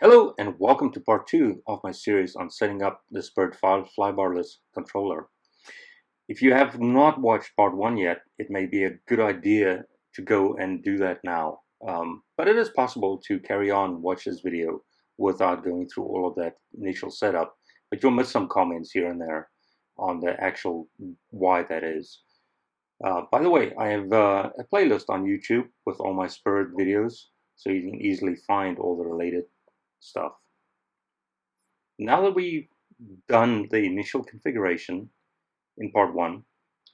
Hello and welcome to part 2 of my series on setting up the Spirit Flybarless controller. If you have not watched part 1 yet, it may be a good idea to go and do that now. But it is possible to carry on watch this video without going through all of that initial setup, but you'll miss some comments here and there on the actual why that is. By the way, I have a playlist on YouTube with all my Spirit videos, so you can easily find all the related stuff. Now that we've done the initial configuration in part 1,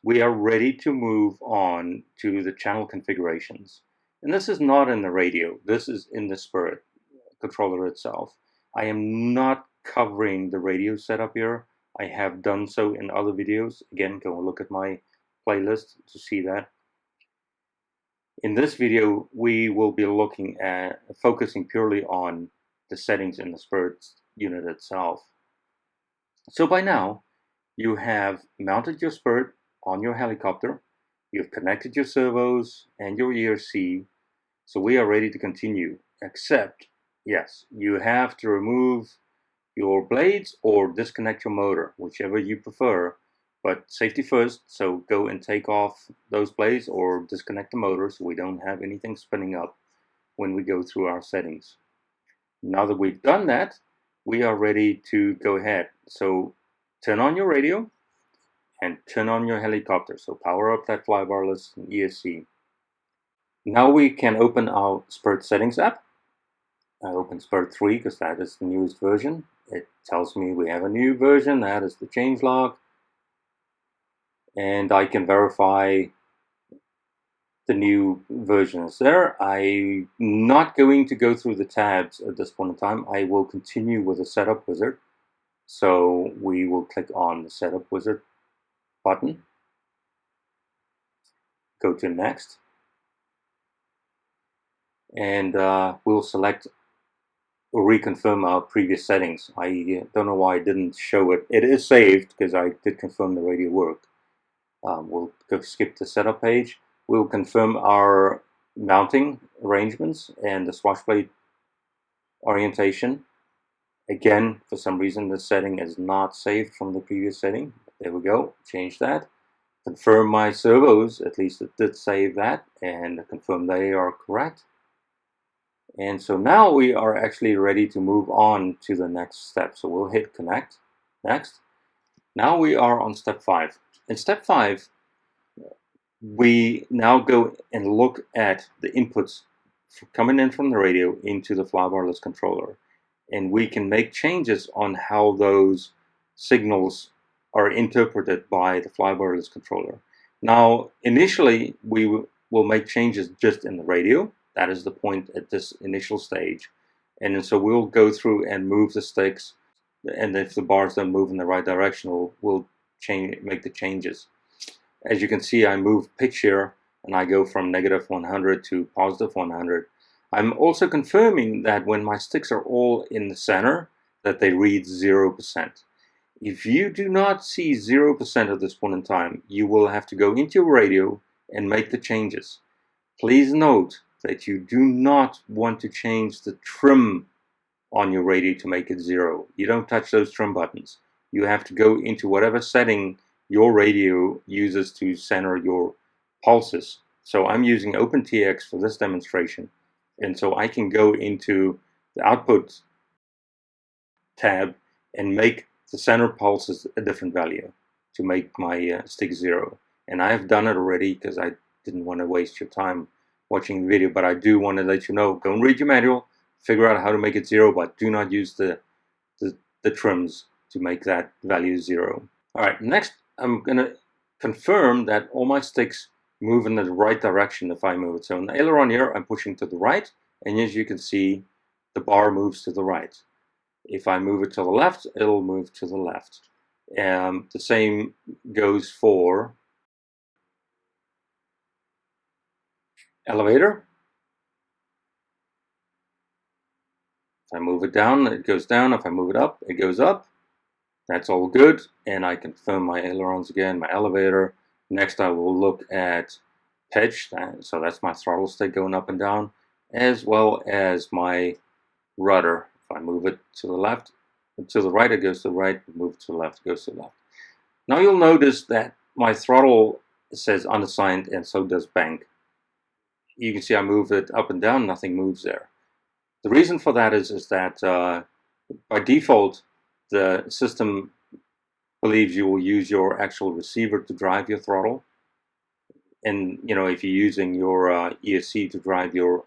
we are ready to move on to the channel configurations. And this is not in the radio, this is in the Spirit controller itself. I am not covering the radio setup here. I have done so in other videos. Again, go and look at my playlist to see that. In this video, we will be looking at focusing purely on the settings in the Spirit unit itself. So by now, you have mounted your Spirit on your helicopter, you've connected your servos and your ERC, so we are ready to continue, except, yes, you have to remove your blades or disconnect your motor, whichever you prefer, but safety first, so go and take off those blades or disconnect the motor so we don't have anything spinning up when we go through our settings. Now that we've done that, we are ready to go ahead. So turn on your radio and turn on your helicopter. So power up that Flybarless and ESC. Now we can open our Spirit settings app. I open Spirit 3 because that is the newest version. It tells me we have a new version. That is the changelog. And I can verify the new version is there. I'm not going to go through the tabs at this point in time. I will continue with the setup wizard. So we will click on the setup wizard button, go to next, and we'll select or reconfirm our previous settings. I don't know why I didn't show it. It is saved because I did confirm the radio work. We'll go skip the setup page. We'll confirm our mounting arrangements and the swatch plate orientation. Again, for some reason, the setting is not saved from the previous setting. There we go, change that. Confirm my servos, at least it did save that, and confirm they are correct. And so now we are actually ready to move on to the next step. So we'll hit connect, next. Now we are on step 5. In step 5, we now go and look at the inputs coming in from the radio into the Flybarless controller. And we can make changes on how those signals are interpreted by the Flybarless controller. Now, initially, we will make changes just in the radio. That is the point at this initial stage. And so we'll go through and move the sticks. And if the bars don't move in the right direction, we'll make the changes. As you can see, I move pitch here, and I go from negative 100 to positive 100. I'm also confirming that when my sticks are all in the center, that they read 0%. If you do not see 0% at this point in time, you will have to go into your radio and make the changes. Please note that you do not want to change the trim on your radio to make it 0. You don't touch those trim buttons. You have to go into whatever setting your radio uses to center your pulses. So I'm using OpenTX for this demonstration. And so I can go into the output tab and make the center pulses a different value to make my stick 0. And I've done it already because I didn't want to waste your time watching the video, but I do want to let you know, go and read your manual, figure out how to make it 0, but do not use the trims to make that value 0. All right, next I'm going to confirm that all my sticks move in the right direction if I move it. So in the aileron here, I'm pushing to the right, and as you can see, the bar moves to the right. If I move it to the left, it'll move to the left. The same goes for elevator. If I move it down, it goes down. If I move it up, it goes up. That's all good, and I confirm my ailerons again, my elevator. Next, I will look at pitch, so that's my throttle stick going up and down, as well as my rudder. If I move it to the left, to the right, it goes to the right. Move it to the left, it goes to the left. Now you'll notice that my throttle says unassigned, and so does bank. You can see I move it up and down, nothing moves there. The reason for that is that by default, the system believes you will use your actual receiver to drive your throttle. And if you're using your ESC to drive your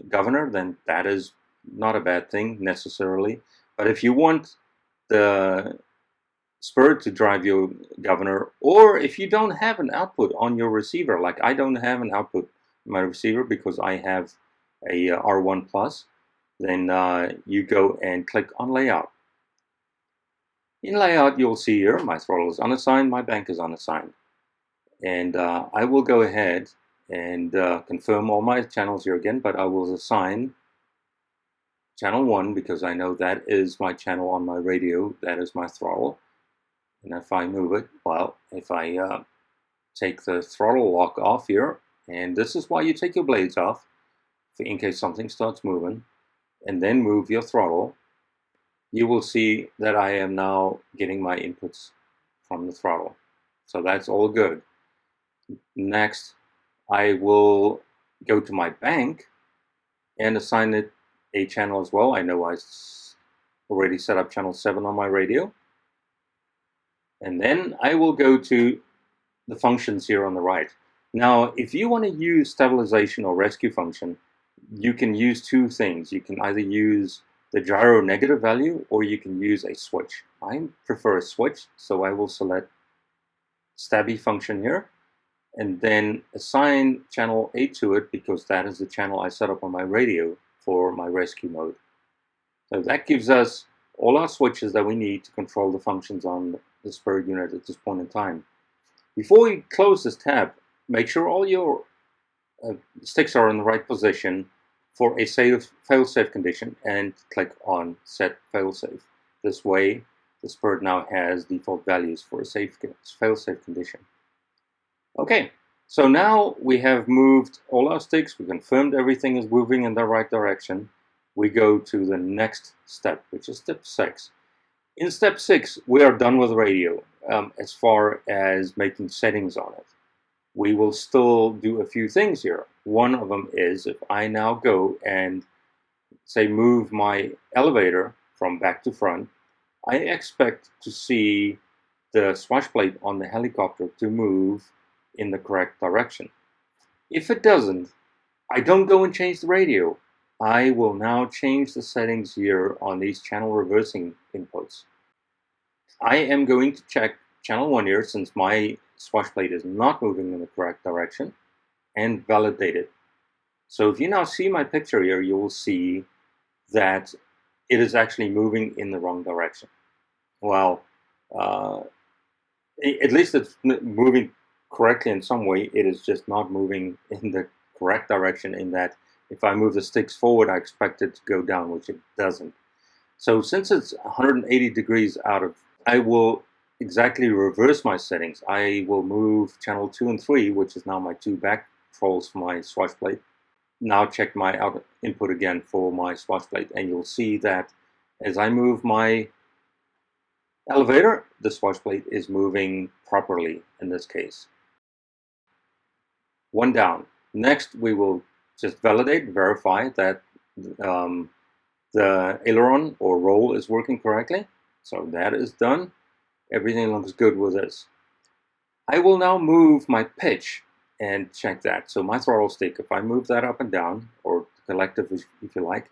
governor, then that is not a bad thing necessarily. But if you want the Spirit to drive your governor, or if you don't have an output on your receiver, like I don't have an output in my receiver because I have a R1 Plus, then you go and click on layout. In layout, you'll see here my throttle is unassigned, my bank is unassigned. And I will go ahead and confirm all my channels here again, but I will assign channel 1 because I know that is my channel on my radio, that is my throttle. And if I move it, well, if I take the throttle lock off here, and this is why you take your blades off, in case something starts moving, and then move your throttle, you will see that I am now getting my inputs from the throttle. So that's all good. Next, I will go to my bank and assign it a channel as well. I know I already set up channel 7 on my radio. And then I will go to the functions here on the right. Now, if you want to use stabilization or rescue function, you can use two things. You can either use the gyro negative value or you can use a switch. I prefer a switch, so I will select stabby function here and then assign channel 8 to it because that is the channel I set up on my radio for my rescue mode. So that gives us all our switches that we need to control the functions on the Spirit unit at this point in time. Before we close this tab, make sure all your sticks are in the right position for a fail-safe condition and click on Set Fail-Safe. This way, the Spirit now has default values for a fail-safe condition. Okay, so now we have moved all our sticks, we confirmed everything is moving in the right direction. We go to the next step, which is step 6. In step 6, we are done with radio as far as making settings on it. We will still do a few things here. One of them is if I now go and say move my elevator from back to front, I expect to see the swash plate on the helicopter to move in the correct direction. If it doesn't, I don't go and change the radio. I will now change the settings here on these channel reversing inputs. I am going to check channel 1 here since my swash plate is not moving in the correct direction and validate it. So if you now see my picture here, you will see that it is actually moving in the wrong direction. Well, at least it's moving correctly in some way. It is just not moving in the correct direction in that if I move the sticks forward, I expect it to go down, which it doesn't. So since it's 180 degrees out of, I will exactly reverse my settings. I will move channel 2 and 3, which is now my 2 back controls for my swash plate. Now check my input again for my swash plate, and you'll see that as I move my elevator, the swash plate is moving properly in this case. One down. Next, we will just verify that the aileron or roll is working correctly. So that is done. Everything looks good with this. I will now move my pitch and check that. So my throttle stick, if I move that up and down, or collective if you like,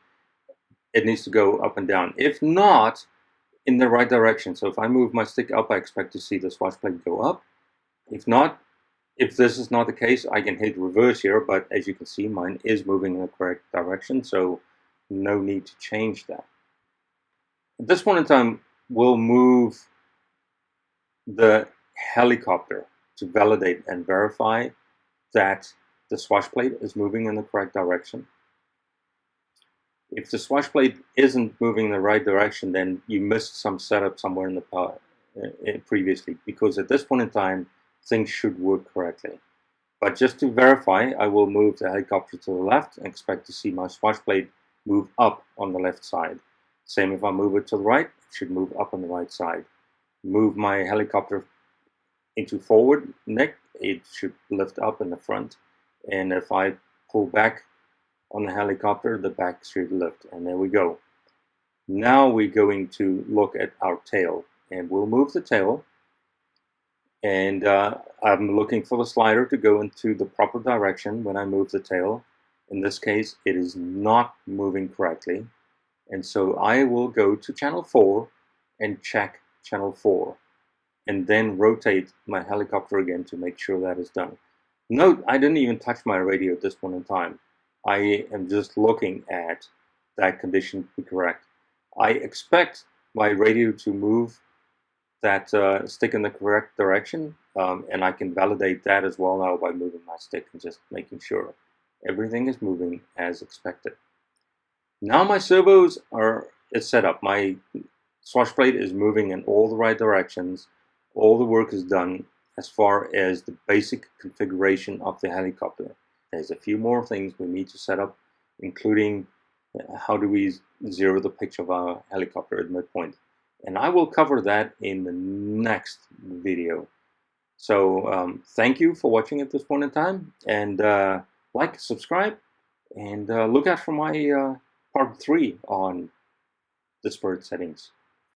it needs to go up and down. If not, in the right direction. So if I move my stick up, I expect to see the swash plate go up. If not, if this is not the case, I can hit reverse here, but as you can see, mine is moving in the correct direction, so no need to change that. At this point in time, we'll move the helicopter to validate and verify that the swash plate is moving in the correct direction. If the swash plate isn't moving in the right direction, then you missed some setup somewhere in the previously, because at this point in time, things should work correctly. But just to verify, I will move the helicopter to the left and expect to see my swash plate move up on the left side. Same if I move it to the right, it should move up on the right side. Move my helicopter into forward neck, it should lift up in the front. And if I pull back on the helicopter, the back should lift. And there we go. Now we're going to look at our tail, and we'll move the tail. And I'm looking for the slider to go into the proper direction when I move the tail. In this case, it is not moving correctly. And so I will go to channel 4 and check channel 4. And then rotate my helicopter again to make sure that is done. Note, I didn't even touch my radio at this point in time. I am just looking at that condition to be correct. I expect my radio to move that stick in the correct direction, and I can validate that as well now by moving my stick and just making sure everything is moving as expected. Now my servos are set up. My swash plate is moving in all the right directions. All the work is done as far as the basic configuration of the helicopter. There's a few more things we need to set up, including how do we zero the pitch of our helicopter at midpoint. And I will cover that in the next video. So thank you for watching at this point in time, and like, subscribe, and look out for my part 3 on the Spirit settings.